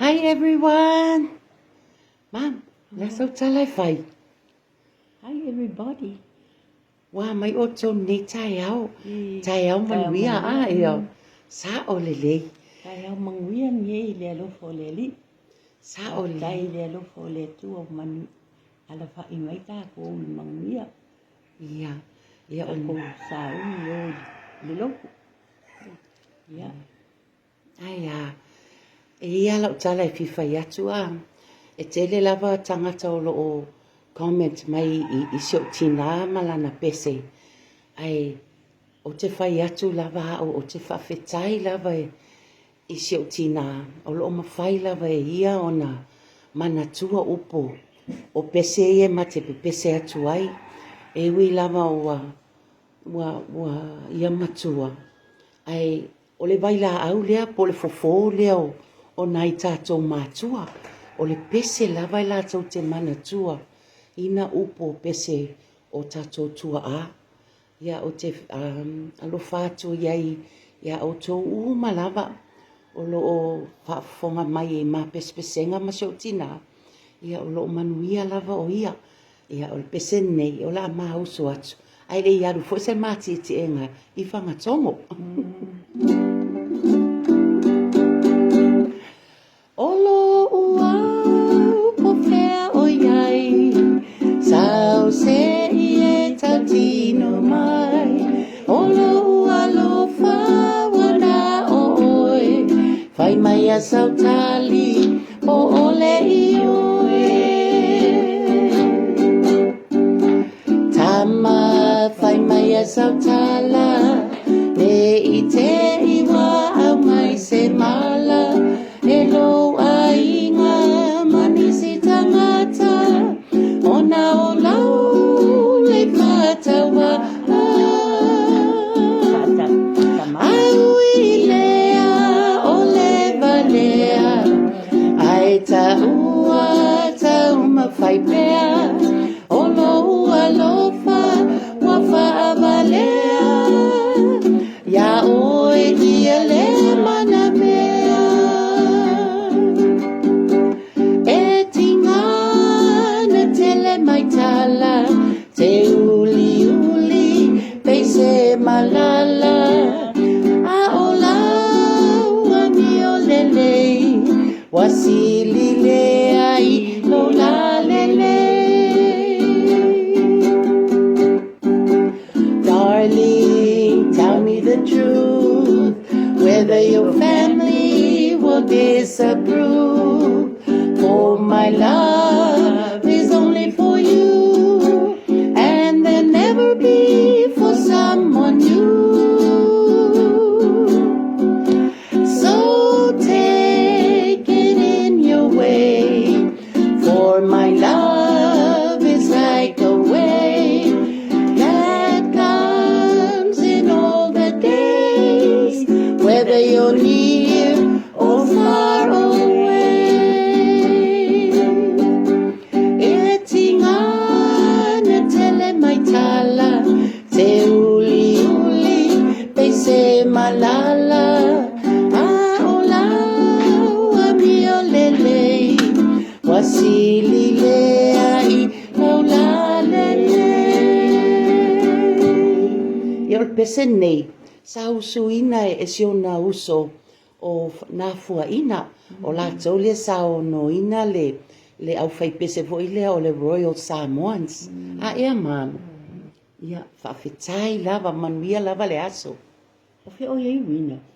Hi everyone. Mom, let's out tala fai. Hi everybody. Wa mai o to ni tai au manuia a io. Sa o lele. Tai au manguia nge le lo fo le li. Sa o le. Tai le lo fo le tu o manu. Ala fa i mai ta ko manguia. Ia. Ia o ko sa u yo le lo. Ia. Ai a. Ia la tala fi fai atu a. E tele lava tangata o lo comment mai i sio tina malana pese. Ai o te fai atu lava o te whawhetai lava i sio tina. O lo mawhai lava ia o na manatua upo. O pese e ma te pese atu ai. E wi lava wa ia matua. Ai o le vaila au lea po le fofo lea o nai tātou mātua. O le pese lava i lātou te manatua. Ina upo pese o tātou tua a. Ia o te alo whātua iai. Ia o tō uma lava. O lo o whaafonga mai e mā pespesenga ma sio tina. Ia o lo manuia lava o ia. Ia o le pese nei o la mā uso atu. Ai le iaru fo se māti te enga i whangatongo. Olo ua po whea o iai. Sao se i e tatino mai. Olo ua lo whawana o oe. Whai mai a sau tali o ole i oe. Tama whai mai a sau tala. Ne i te iwa au mai se mala. E lo a inga manisi tangata. Ona o lau le whatawa. Au i lea o le valea. Ai ta ua ta uma whai pea. O lo ua lofa wa whaavalea. Ia oe ia le mana mea. E tinga na tele mai tala. Te uli uli peise malala. A o lau a mi o lelei. Wasili lea i lo la lelei. Darling, tell me the truth, whether your family will disapprove. For my love is only for you, and there'll never be for someone new. So take it in your way, for my love is like a wave that comes in all the days, whether you're near or far away. E tinga na tele mai tala, te uli uli peise malala. A o lau a mi o lelei, wasili lea i lo la lelei. Ia o pese nei, sa usu ina e siona uso o na fua ina. O la tole sa o no ina le au fai pese vo ile o le Royal Samoans. A ea mam. Ia, whawhetai lava, manuia lava le aso. O fe o iei wina.